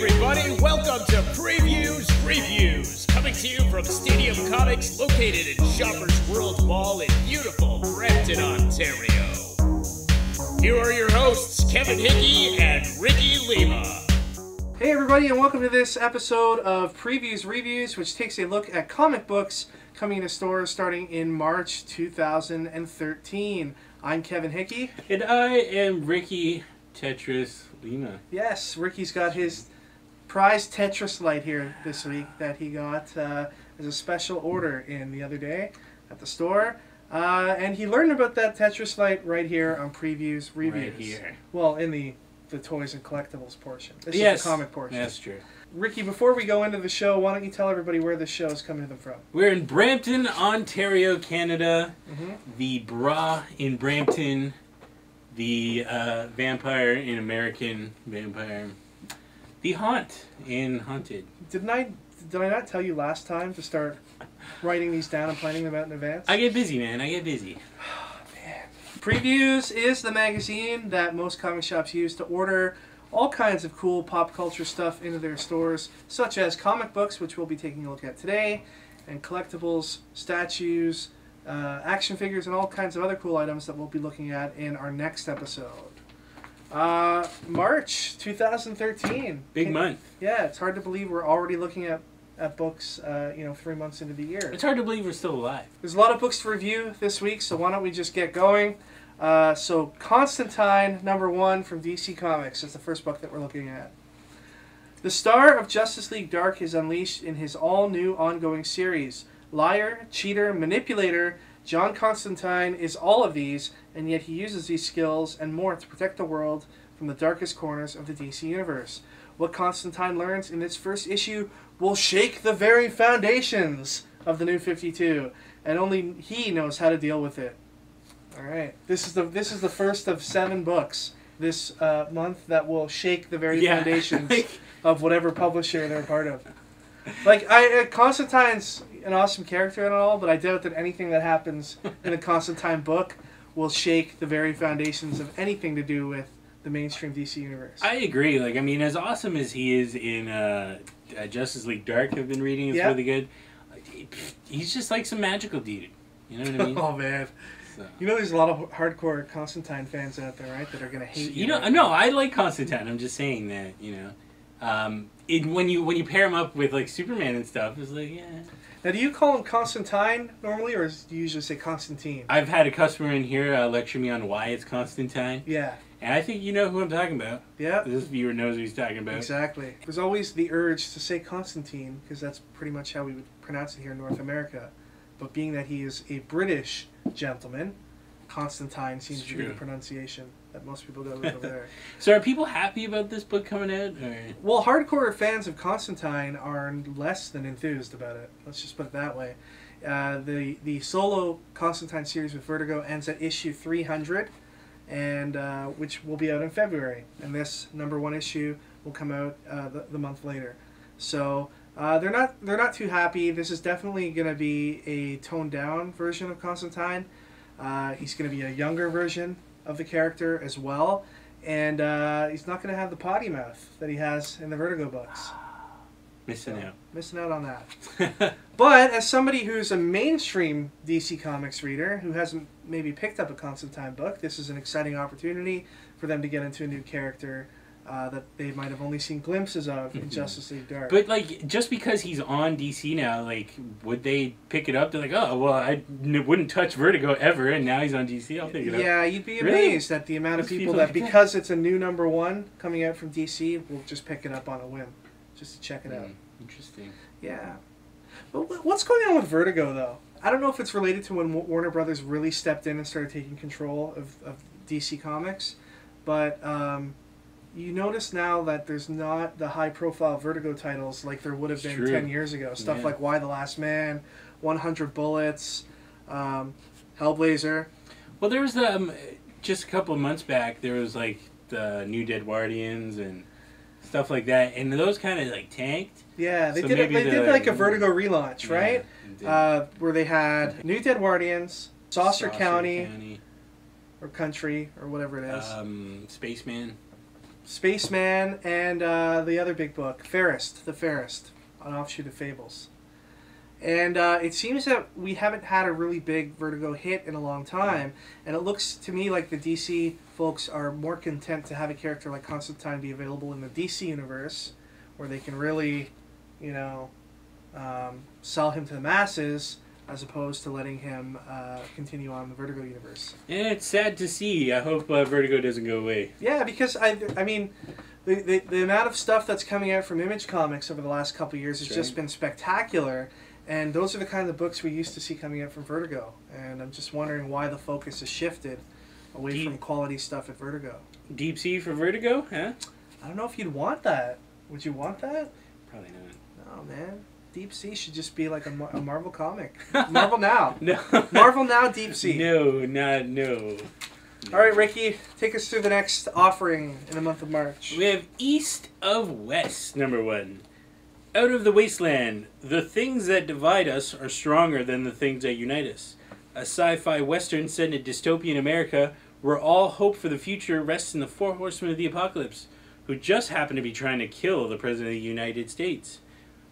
everybody, welcome to Previews Reviews, coming to you from Stadium Comics, located in Shoppers World Mall in beautiful Brampton, Ontario. Here are your hosts, Kevin Hickey and Ricky Lima. Hey everybody, and welcome to this episode of Previews Reviews, which takes a look at comic books coming to stores starting in March 2013. I'm Kevin Hickey. And I am Ricky Tetris Lima. Yes, Ricky's got his prized Tetris light here this week that he got as a special order in the other day at the store. And he learned about that Tetris light right here on Previews Reviews. Right here. Well, in the toys and collectibles portion. This Yes, is the comic portion. That's true. Ricky, before we go into the show, why don't you tell everybody where this show is coming to them from? We're in Brampton, Ontario, Canada. Mm-hmm. The bra in Brampton. The vampire in American Vampire. The haunt in Haunted. Did I not tell you last time to start writing these down and planning them out in advance? I get busy, man. I get busy. Man. Previews is the magazine that most comic shops use to order all kinds of cool pop culture stuff into their stores, such as comic books, which we'll be taking a look at today, and collectibles, statues, action figures, and all kinds of other cool items that we'll be looking at in our next episode. March 2013. Big month. Yeah, it's hard to believe we're already looking at books, 3 months into the year. It's hard to believe we're still alive. There's a lot of books to review this week, so why don't we just get going? So Constantine, #1 from DC Comics is the first book that we're looking at. The star of Justice League Dark is unleashed in his all-new ongoing series. Liar, cheater, manipulator, John Constantine is all of these, and yet he uses these skills and more to protect the world from the darkest corners of the DC Universe. What Constantine learns in its first issue will shake the very foundations of the New 52, and only he knows how to deal with it. All right, this is the first of 7 books this month that will shake the very foundations of whatever publisher they're part of. Like, Constantine's an awesome character and all, but I doubt that anything that happens in a Constantine book will shake the very foundations of anything to do with the mainstream DC universe. I agree. Like, I mean, as awesome as he is in Justice League Dark, I've been reading, it's really good. He's just like some magical dude. You know what I mean? Oh, man. So. You know there's a lot of hardcore Constantine fans out there, right, that are going to hate you. No, I like Constantine. I'm just saying that, when you pair him up with, like, Superman and stuff, it's like, yeah. Now, do you call him Constantine normally, or do you usually say Constantine? I've had a customer in here lecture me on why it's Constantine. Yeah. And I think you know who I'm talking about. Yeah. This viewer knows who he's talking about. Exactly. There's always the urge to say Constantine, because that's pretty much how we would pronounce it here in North America. But being that he is a British gentleman, Constantine seems to be the pronunciation that most people go with over there. So are people happy about this book coming out? Or? Well, hardcore fans of Constantine are less than enthused about it. Let's just put it that way. The solo Constantine series with Vertigo ends at issue 300, and which will be out in February. And this #1 issue will come out the month later. So they're not too happy. This is definitely going to be a toned down version of Constantine. He's going to be a younger version of the character as well, and he's not going to have the potty mouth that he has in the Vertigo books. Missing out on that. But as somebody who's a mainstream DC Comics reader who hasn't maybe picked up a Constantine book, this is an exciting opportunity for them to get into a new character that they might have only seen glimpses of in Justice League Dark. But, like, just because he's on DC now, like, would they pick it up? They're like, oh, well, I wouldn't touch Vertigo ever, and now he's on DC, I'll pick it up. Yeah, you'd be amazed at the amount of people that, because it's a new #1 coming out from DC, will just pick it up on a whim, just to check it out. Interesting. Yeah. But what's going on with Vertigo, though? I don't know if it's related to when Warner Brothers really stepped in and started taking control of DC Comics, but you notice now that there's not the high-profile Vertigo titles like there would have been 10 years ago. Stuff like Y the Last Man, 100 Bullets, Hellblazer. Well, there was just a couple of months back, there was like the New Dead Guardians and stuff like that, and those kind of like tanked. Yeah, they did like a Vertigo relaunch, right? Where they had New Dead Guardians, Saucer County, or Country, or whatever it is. Spaceman. Spaceman, and the other big book, Fairest, The Fairest, an offshoot of Fables. And it seems that we haven't had a really big Vertigo hit in a long time, and it looks to me like the DC folks are more content to have a character like Constantine be available in the DC universe, where they can really, you know, sell him to the masses, as opposed to letting him continue on the Vertigo universe. Yeah, it's sad to see. I hope Vertigo doesn't go away. Yeah, because I mean, the amount of stuff that's coming out from Image Comics over the last couple of years has just been spectacular. And those are the kind of books we used to see coming out from Vertigo. And I'm just wondering why the focus has shifted away from quality stuff at Vertigo. Deep Sea for Vertigo, huh? I don't know if you'd want that. Would you want that? Probably not. No, man. Deep Sea should just be like a Marvel comic. Marvel Now. No. Marvel Now, Deep Sea. No. All right, Ricky, take us through the next offering in the month of March. We have East of West, #1. Out of the wasteland, the things that divide us are stronger than the things that unite us. A sci-fi western set in a dystopian America where all hope for the future rests in the 4 horsemen of the apocalypse, who just happen to be trying to kill the President of the United States.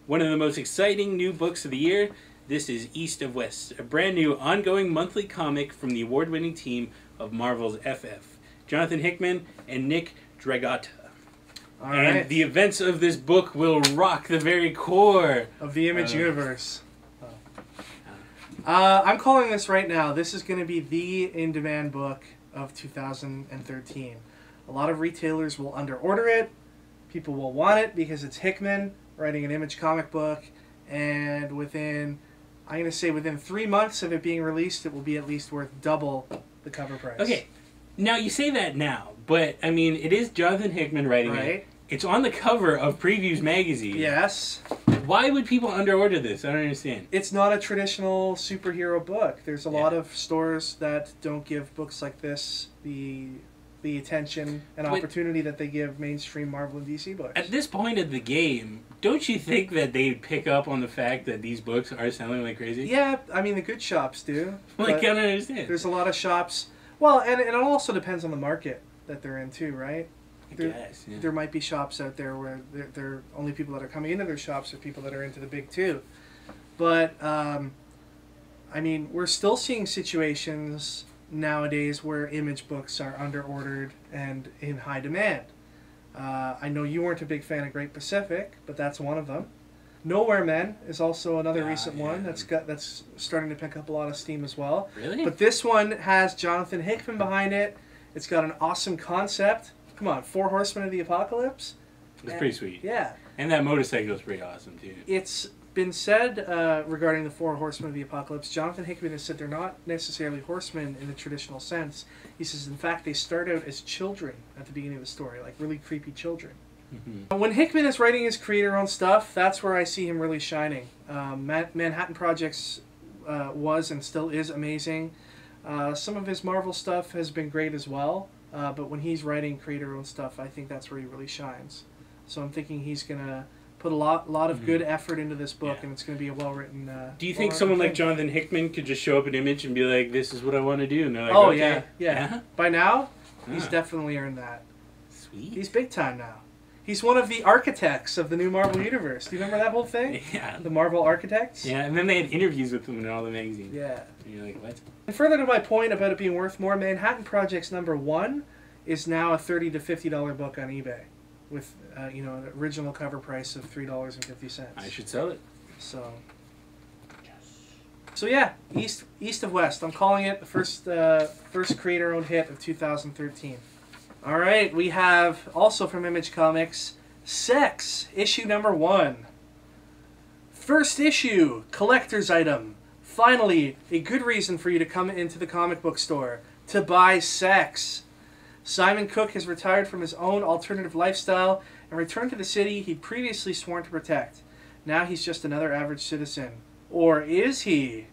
One of the most exciting new books of the year, this is East of West, a brand new ongoing monthly comic from the award-winning team of Marvel's FF, Jonathan Hickman and Nick Dragotta. All and right. the events of this book will rock the very core of the Image universe. I'm calling this right now. This is going to be the in-demand book of 2013. A lot of retailers will under-order it. People will want it because it's Hickman writing an Image comic book. And within 3 months of it being released, it will be at least worth double the cover price. Okay. Now, you say that now, but, I mean, it is Jonathan Hickman writing it. It's on the cover of Previews magazine. Yes. Why would people underorder this? I don't understand. It's not a traditional superhero book. There's a lot of stores that don't give books like this the attention and opportunity that they give mainstream Marvel and DC books. At this point of the game, don't you think that they'd pick up on the fact that these books are selling like crazy? Yeah, I mean, the good shops do. Like, I don't understand. There's a lot of shops. Well, and it also depends on the market that they're in, too, right? There might be shops out there where they're only people that are coming into their shops are people that are into the big two. But, I mean, we're still seeing situations nowadays where Image books are under-ordered and in high demand. I know you weren't a big fan of Great Pacific, but that's one of them. Nowhere Men is also another recent one that's starting to pick up a lot of steam as well. Really? But this one has Jonathan Hickman behind it. It's got an awesome concept. Come on, 4 Horsemen of the Apocalypse. It's pretty sweet. Yeah. And that motorcycle is pretty awesome, too. It's been said regarding the 4 Horsemen of the Apocalypse, Jonathan Hickman has said they're not necessarily horsemen in the traditional sense. He says, in fact, they start out as children at the beginning of the story, like really creepy children. Mm-hmm. When Hickman is writing his creator-owned stuff, that's where I see him really shining. Manhattan Projects was and still is amazing. Some of his Marvel stuff has been great as well. But when he's writing creator-owned stuff, I think that's where he really shines. So I'm thinking he's going to put a lot of good effort into this book, and it's going to be a well-written... Do you think someone like Jonathan Hickman could just show up at Image and be like, this is what I want to do? And they're like, okay. Yeah. By now, he's definitely earned that. Sweet. He's big time now. He's one of the architects of the new Marvel Universe. Do you remember that whole thing? Yeah. The Marvel Architects? Yeah, and then they had interviews with him in all the magazines. Yeah. And you're like, what? And further to my point about it being worth more, Manhattan Projects #1 is now a $30 to $50 book on eBay with an original cover price of $3.50. I should sell it. So yeah, East of West. I'm calling it the first creator-owned hit of 2013. All right, we have also from Image Comics, Sex, issue #1. First issue, collector's item. Finally, a good reason for you to come into the comic book store to buy Sex. Simon Cook has retired from his own alternative lifestyle and returned to the city he'd previously sworn to protect. Now he's just another average citizen. Or is he?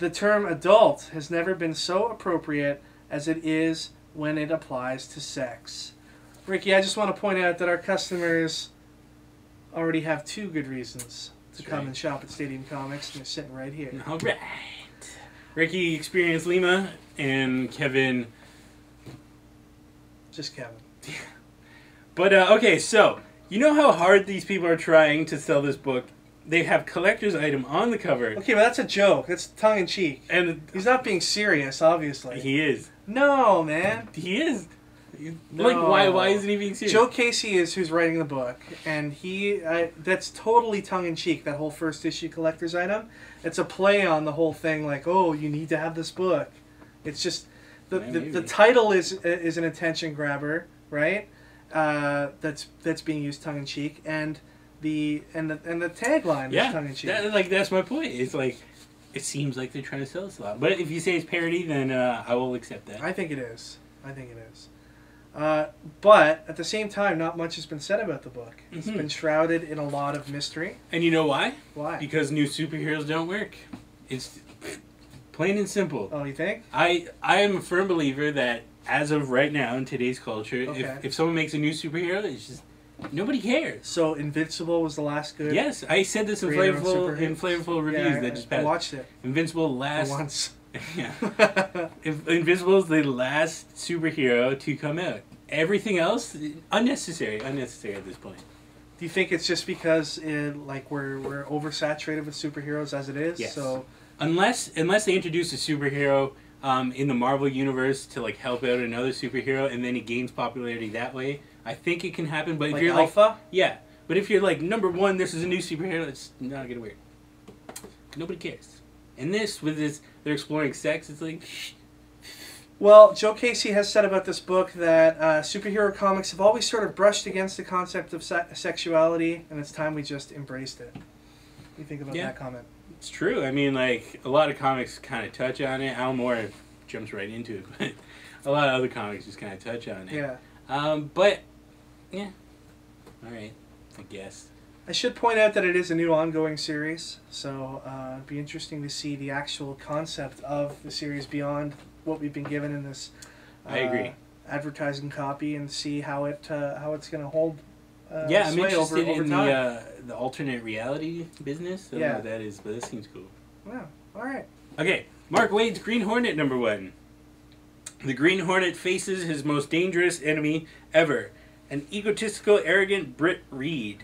The term adult has never been so appropriate as it is when it applies to sex. Ricky, I just want to point out that our customers already have 2 good reasons to come and shop at Stadium Comics, and they're sitting right here. All right. Ricky experienced Lima, and Kevin... Just Kevin. But, okay, so, you know how hard these people are trying to sell this book? They have collector's item on the cover. Okay, but that's a joke. That's tongue-in-cheek. And He's not being serious, obviously. he is. No, man. He is. No. Like, why isn't he being serious? Joe Casey is who's writing the book, and that's totally tongue-in-cheek, that whole first issue collector's item. It's a play on the whole thing, like, oh, you need to have this book. It's just, the title is an attention grabber, right? That's being used tongue-in-cheek, and the tagline is tongue-in-cheek. That's my point. It's like, it seems like they're trying to sell us a lot. But if you say it's parody, then I will accept that. I think it is. But at the same time, not much has been said about the book. It's been shrouded in a lot of mystery. And you know why? Why? Because new superheroes don't work. It's plain and simple. Oh, you think? I am a firm believer that as of right now in today's culture, if someone makes a new superhero, it's just nobody cares. So Invincible was the last good. Yes, I said this in flavorful reviews that just passed. I watched it. Invincible last. For once. Yeah. Invincible is the last superhero to come out. Everything else, unnecessary at this point. Do you think it's just because we're oversaturated with superheroes as it is? Yes. So unless they introduce a superhero in the Marvel universe to like help out another superhero, and then he gains popularity that way, I think it can happen. But if you're Alpha, yeah. But if you're like #1, this is a new superhero, it's not gonna work. Nobody cares. And they're exploring sex. It's like, well, Joe Casey has said about this book that superhero comics have always sort of brushed against the concept of sexuality, and it's time we just embraced it. What do you think about that comment? It's true. I mean, like, a lot of comics kind of touch on it. Al Moore jumps right into it, but a lot of other comics just kind of touch on it. Yeah. But, yeah. All right, I guess. I should point out that it is a new ongoing series, so it'd be interesting to see the actual concept of the series beyond what we've been given in this I agree. advertising copy, and see how it's going to hold yeah, I'm interested over in time. the alternate reality business. I don't know what that is, but it seems cool. Yeah, all right. Okay, Mark Waid's Green Hornet #1. The Green Hornet faces his most dangerous enemy ever, an egotistical, arrogant Britt Reed.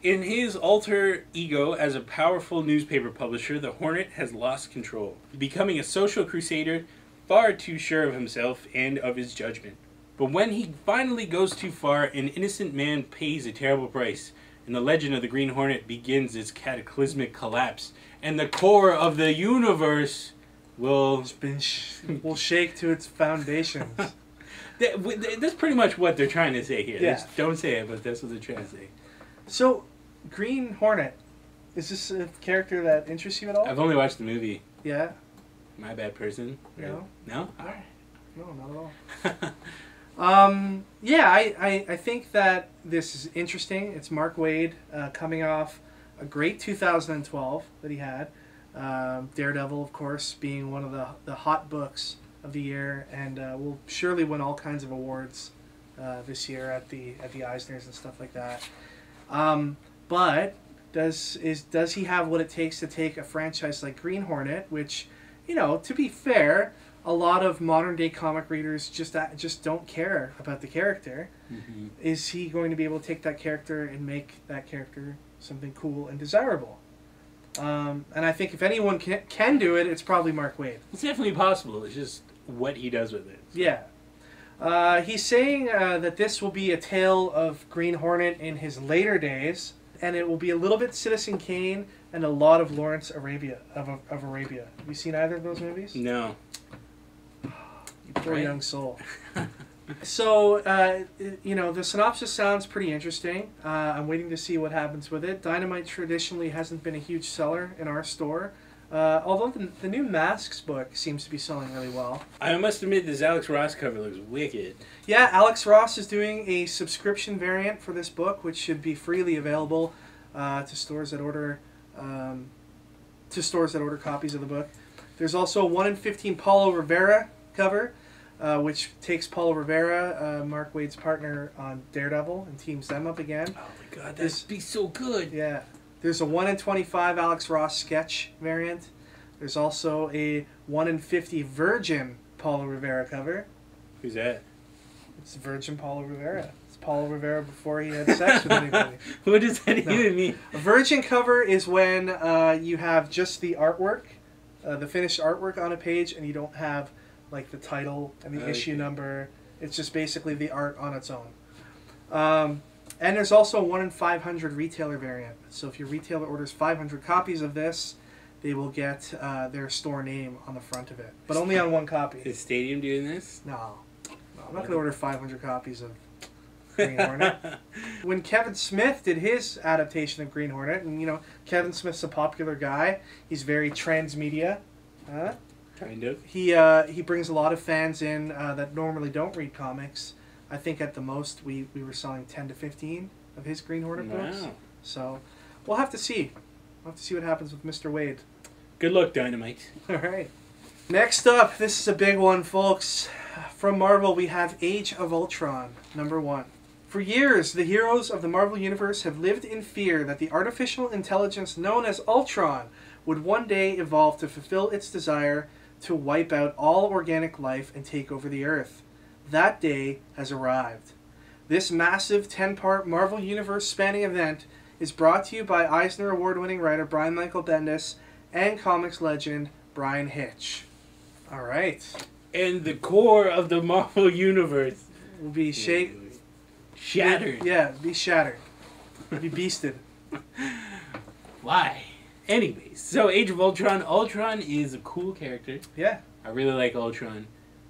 In his alter ego as a powerful newspaper publisher, the Hornet has lost control, becoming a social crusader far too sure of himself and of his judgment. But when he finally goes too far, an innocent man pays a terrible price, and the legend of the Green Hornet begins its cataclysmic collapse, and the core of the universe will shake to its foundations. That's pretty much what they're trying to say here. Yeah. Just don't say it, but that's what they're trying to say. So, Green Hornet, is this a character that interests you at all? I've only watched the movie. Yeah. My bad person. No. No? All right. No, not at all. Yeah, I think that this is interesting. It's Mark Waid coming off a great 2012 that he had. Daredevil, of course, being one of the hot books of the year, and will surely win all kinds of awards this year at the Eisners and stuff like that. But does he have what it takes to take a franchise like Green Hornet, which, to be fair, a lot of modern day comic readers just don't care about the character. Mm-hmm. Is he going to be able to take that character and make that character something cool and desirable? And I think if anyone can do it, it's probably Mark Waid. It's definitely possible. It's just what he does with it. Yeah. He's saying that this will be a tale of Green Hornet in his later days, and it will be a little bit Citizen Kane and a lot of Lawrence Arabia of Arabia. Have you seen either of those movies? No. You poor young soul. So, the synopsis sounds pretty interesting. I'm waiting to see what happens with it. Dynamite traditionally hasn't been a huge seller in our store. Although the new Masks book seems to be selling really well. I must admit, this Alex Ross cover looks wicked. Yeah, Alex Ross is doing a subscription variant for this book, which should be freely available to stores that order copies of the book. There's also a 1 in 15 Paulo Rivera cover, which takes Paulo Rivera, Mark Waid's partner on Daredevil, and teams them up again. Oh my god, that'd be so good. Yeah. There's a 1 in 25 Alex Ross sketch variant. There's also a 1 in 50 Virgin Paulo Rivera cover. Who's that? It's Virgin Paulo Rivera. It's Paulo Rivera before he had sex with anybody. What does that even mean? A virgin cover is when you have just the artwork, the finished artwork on a page, and you don't have like the title and the issue number. It's just basically the art on its own. And there's also a 1 in 500 retailer variant. So if your retailer orders 500 copies of this, they will get their store name on the front of it. But only on one copy. Is Stadium doing this? No. I'm not going to order 500 copies of Green Hornet. When Kevin Smith did his adaptation of Green Hornet, and you know, Kevin Smith's a popular guy. He's very transmedia. Kind of. He brings a lot of fans in that normally don't read comics. I think at the most we were selling 10 to 15 of his Green Hornet books. Wow. So we'll have to see. We'll have to see what happens with Mr. Waid. Good luck, Dynamite. All right. Next up, this is a big one, folks. From Marvel, we have Age of Ultron, #1. For years, the heroes of the Marvel Universe have lived in fear that the artificial intelligence known as Ultron would one day evolve to fulfill its desire to wipe out all organic life and take over the Earth. That day has arrived. This massive 10-part Marvel Universe spanning event is brought to you by Eisner Award-winning writer Brian Michael Bendis and comics legend Brian Hitch. All right. And the core of the Marvel Universe Will be shattered. Yeah, be shattered. Be beasted. Why? Anyways, so Age of Ultron. Ultron is a cool character. Yeah. I really like Ultron.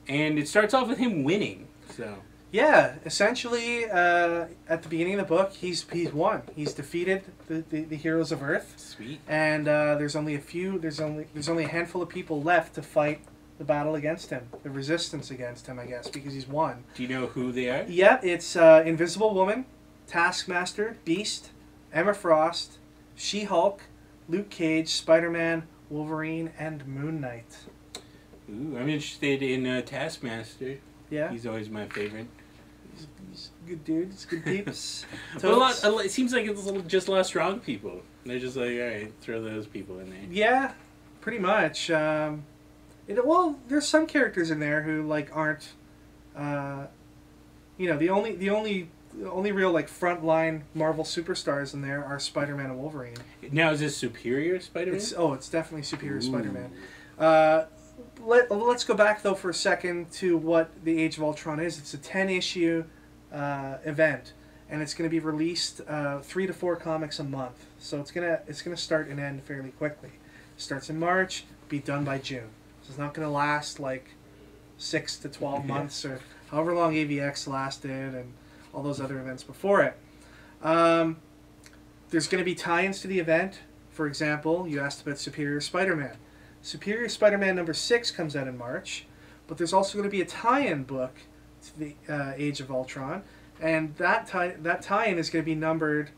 And it starts off with him winning. So Yeah, essentially, at the beginning of the book, he's won. He's defeated the heroes of Earth. sweet. And there's only a handful of people left to fight the battle against him, the resistance against him, I guess, because he's won. Do you know who they are? Yeah, it's Invisible Woman, Taskmaster, Beast, Emma Frost, She-Hulk, Luke Cage, Spider-Man, Wolverine, and Moon Knight. Ooh, I'm interested in Taskmaster. Yeah, He's always my favorite. he's a good dude. He's good peeps. But it seems like it's just a lot of strong people. They're just like, all right, throw those people in there. Yeah, pretty much. Well, there's some characters in there who like aren't, the only real like frontline Marvel superstars in there are Spider-Man and Wolverine. Now, is this Superior Spider-Man? It's definitely Superior Ooh. Spider-Man. Let's go back though for a second to what the Age of Ultron is. It's a 10-issue event, and it's going to be released 3 to 4 comics a month. So it's gonna start and end fairly quickly. Starts in March, be done by June. So it's not going to last like 6 to 12 months or however long AVX lasted and all those other events before it. There's going to be tie-ins to the event. For example, you asked about Superior Spider-Man. Superior Spider-Man #6 comes out in March, but there's also going to be a tie-in book to the Age of Ultron, and that tie-in is going to be numbered,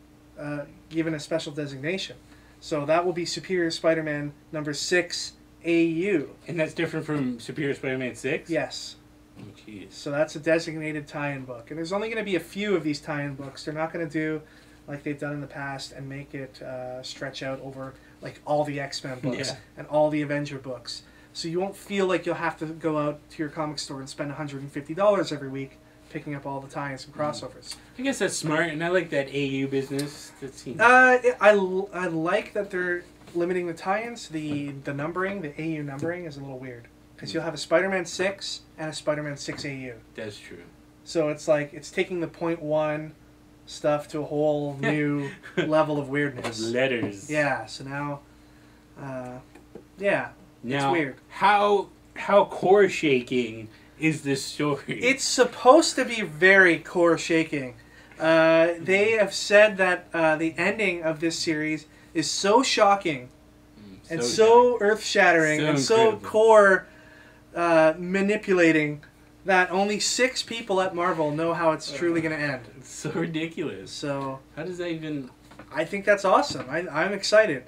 given a special designation. So that will be Superior Spider-Man #6 AU. And that's different from Superior Spider-Man 6? Yes. Oh, jeez. So that's a designated tie-in book. And there's only going to be a few of these tie-in books. They're not going to do like they've done in the past and make it stretch out over like all the X-Men books and all the Avenger books. So you won't feel like you'll have to go out to your comic store and spend $150 every week picking up all the tie-ins and crossovers. I guess that's smart, and I like that AU business. That seems... I like that they're limiting the tie-ins. The numbering, the AU numbering is a little weird. Because you'll have a Spider-Man 6 and a Spider-Man 6 AU. That's true. So it's like, it's taking the .1 stuff to a whole new level of weirdness. Letters. Yeah, so now, Now, it's weird. How core shaking is this story? It's supposed to be very core shaking. They have said that the ending of this series is so shocking and so earth-shattering and so core manipulating that only 6 people at Marvel know how it's truly going to end. It's so ridiculous. So how does that even... I think that's awesome. I'm excited.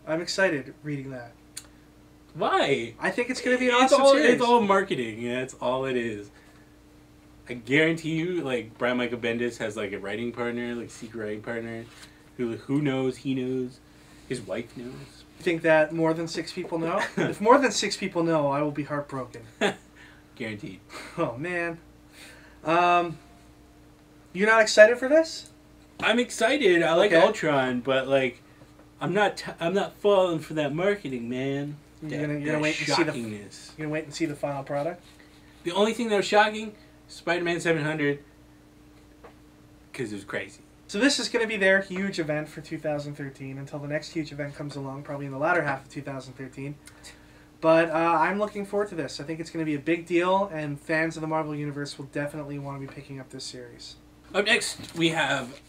I'm excited reading that. Why? I think it's going to be an awesome series. It's all marketing. Yeah, that's all it is. I guarantee you, like, Brian Michael Bendis has, like, a writing partner, like, secret writing partner, who knows, he knows, his wife knows. You think that more than 6 people know? If more than 6 people know, I will be heartbroken. Guaranteed. Oh, man. You're not excited for this? I'm excited. I like Okay. Ultron, but like, I'm not falling for that marketing, man. You're gonna wait and see the. shockingness. You're gonna wait and see the final product. The only thing that was shocking, Spider-Man 700, because it was crazy. So this is going to be their huge event for 2013 until the next huge event comes along, probably in the latter half of 2013. But I'm looking forward to this. I think it's going to be a big deal, and fans of the Marvel Universe will definitely want to be picking up this series. Up next, we have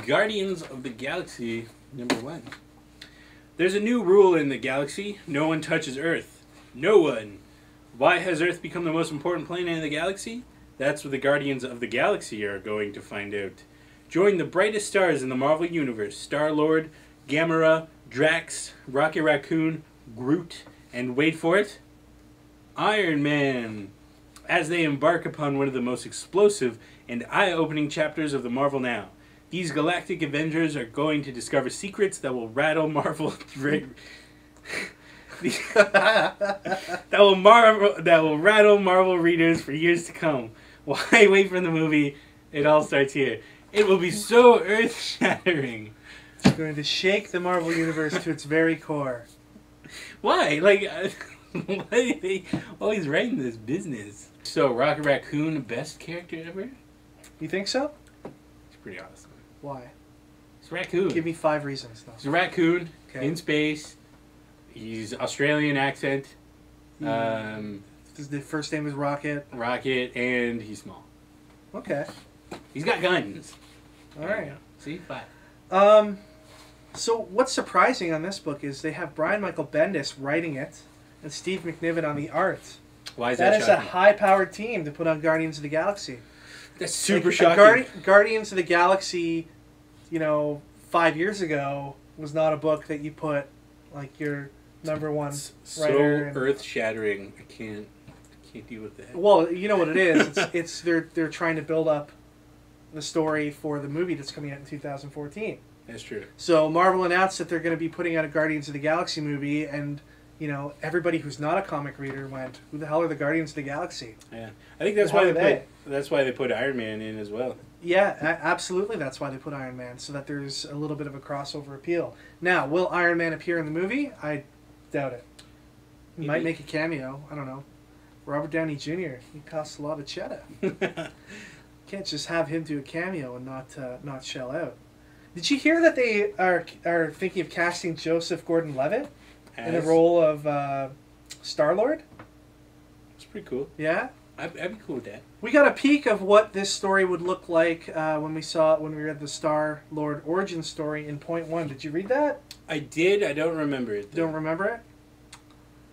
Guardians of the Galaxy #1. There's a new rule in the galaxy. No one touches Earth. No one. Why has Earth become the most important planet in the galaxy? That's what the Guardians of the Galaxy are going to find out. Join the brightest stars in the Marvel Universe. Star-Lord, Gamora, Drax, Rocket Raccoon, Groot, and wait for it, Iron Man, as they embark upon one of the most explosive and eye-opening chapters of the Marvel Now. These galactic Avengers are going to discover secrets that will rattle Marvel... that will rattle Marvel readers for years to come. Why wait for the movie? It all starts here. It will be so earth-shattering. It's going to shake the Marvel Universe to its very core. Why? Like, why are they always writing this business? So, Rocket Raccoon, best character ever? You think so? It's pretty awesome. Why? It's a raccoon. Give me 5 reasons, though. He's a raccoon Okay. in space. He's Australian accent. The first name is Rocket. Rocket, and he's small. Okay. He's got guns. All There right. you go. See? 5. So what's surprising on this book is they have Brian Michael Bendis writing it and Steve McNiven on the art. Why is that That is a shocking? high-powered team to put on Guardians of the Galaxy. That's super Like, shocking. Guardians of the Galaxy, 5 years ago was not a book that you put like your number one It's so writer. earth-shattering. I can't deal with that. Well, you know what it is. It's they're trying to build up the story for the movie that's coming out in 2014. That's true. So Marvel announced that they're going to be putting out a Guardians of the Galaxy movie, and everybody who's not a comic reader went, "Who the hell are the Guardians of the Galaxy?" Yeah, I think that's How why are they put Iron Man in as well. Yeah, absolutely. That's why they put Iron Man, so that there's a little bit of a crossover appeal. Now, will Iron Man appear in the movie? I doubt it. He might make a cameo. I don't know. Robert Downey Jr. He costs a lot of cheddar. Can't just have him do a cameo and not shell out. Did you hear that they are thinking of casting Joseph Gordon-Levitt in the role of Star-Lord? It's pretty cool. Yeah? I'd be cool with that. We got a peek of what this story would look like when we read the Star-Lord origin story in Point 1. Did you read that? I did. I don't remember it, though. Don't remember it?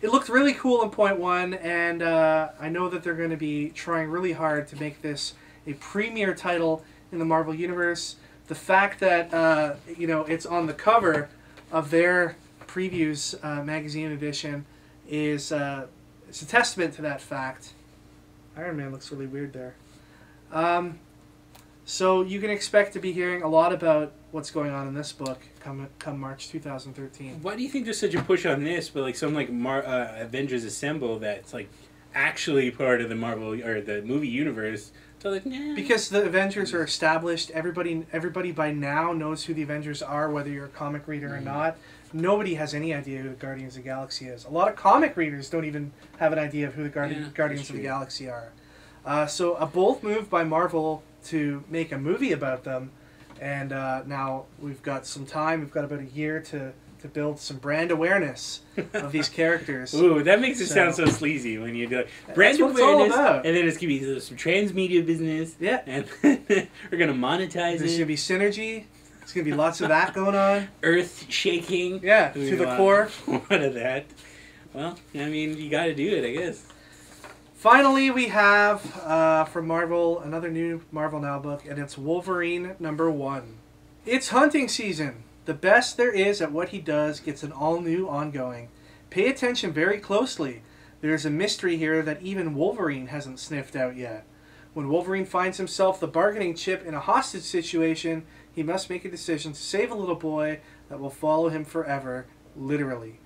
It looked really cool in Point 1, and I know that they're going to be trying really hard to make this a premier title in the Marvel Universe. The fact that it's on the cover of their previews magazine edition is it's a testament to that fact. Iron Man looks really weird there. So you can expect to be hearing a lot about what's going on in this book come March 2013. Why do you think there's such a push on this, but like some Avengers Assemble that's like actually part of the Marvel or the movie universe? So like, nah. Because the Avengers are established, everybody by now knows who the Avengers are, whether you're a comic reader or not. Nobody has any idea who the Guardians of the Galaxy is. A lot of comic readers don't even have an idea of who the Guardians of the Galaxy are. So a bold move by Marvel to make a movie about them, and now we've got some time. We've got about a year to build some brand awearness of these characters. Ooh, that makes it sound so sleazy when you do it. Brand That's what it's all awareness, about. and then it's going to be some transmedia business. Yeah. And we're going to monetize There's going to it. be synergy. There's going to be lots of that going on. Earth shaking. Yeah, We to the want core. What of that? Well, I mean, you got to do it, I guess. Finally, we have from Marvel another new Marvel Now book, and it's Wolverine #1. It's hunting season. The best there is at what he does gets an all-new ongoing. Pay attention very closely. There's a mystery here that even Wolverine hasn't sniffed out yet. When Wolverine finds himself the bargaining chip in a hostage situation, he must make a decision to save a little boy that will follow him forever, literally.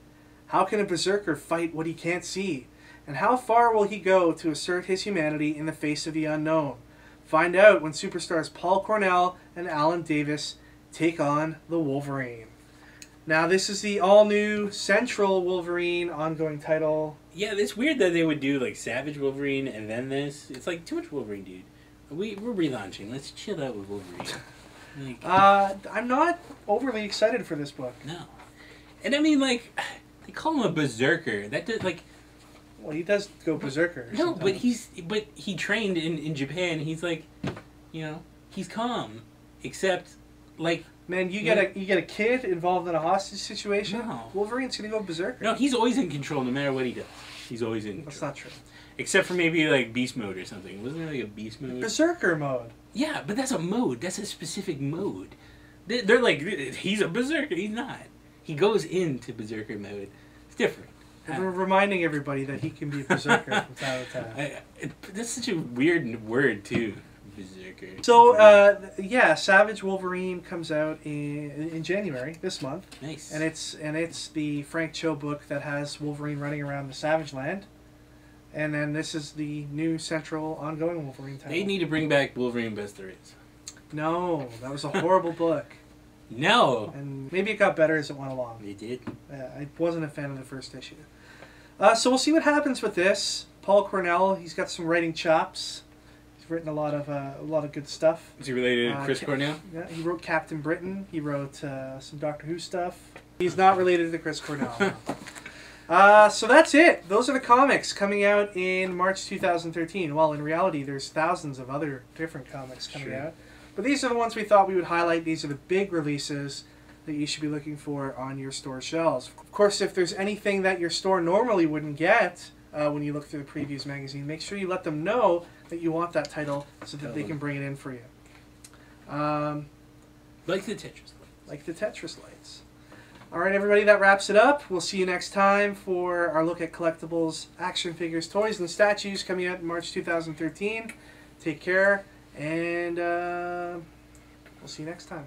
How can a berserker fight what he can't see? And how far will he go to assert his humanity in the face of the unknown? Find out when superstars Paul Cornell and Alan Davis take on the Wolverine. Now, this is the all-new Central Wolverine ongoing title. Yeah, it's weird that they would do like Savage Wolverine and then this. It's like too much Wolverine, dude. We're relaunching. Let's chill out with Wolverine. Like, I'm not overly excited for this book. no, and I mean like they call him a berserker. That does like. Well, he does go berserker. No, sometimes. but he trained in Japan. He's like, you know, he's calm, except like. Man, you get a kid involved in a hostage situation. No. Wolverine's gonna go berserker. No, he's always in control no matter what he does. He's always in control. That's not true. Except for maybe like beast mode or something. Wasn't there like a beast mode? Berserker mode. Yeah, but that's a mode. That's a specific mode. They're like, he's a berserker. He's not. He goes into berserker mode. It's different. We're reminding everybody that he can be a berserker from time to time. That's such a weird word too. Berserker. So, yeah, Savage Wolverine comes out in January this month. Nice. And it's the Frank Cho book that has Wolverine running around the Savage Land. And then this is the new Central ongoing Wolverine title. They need to bring back Wolverine Best There Is. No, that was a horrible book. No. And maybe it got better as it went along. They did. I wasn't a fan of the first issue. So we'll see what happens with this. Paul Cornell, he's got some writing chops. He's written a lot of good stuff. Is he related to Chris Cornell? Yeah, he wrote Captain Britain. He wrote some Doctor Who stuff. He's not related to Chris Cornell. So that's it. Those are the comics coming out in March 2013. Well, in reality, there's thousands of other different comics coming out. But these are the ones we thought we would highlight. These are the big releases that you should be looking for on your store shelves. Of course, if there's anything that your store normally wouldn't get when you look through the previews magazine, make sure you let them know that you want that title so that they can bring it in for you. Like the Tetris lights. Like the Tetris lights. All right, everybody, that wraps it up. We'll see you next time for our look at collectibles, action figures, toys, and statues coming out in March 2013. Take care, and we'll see you next time.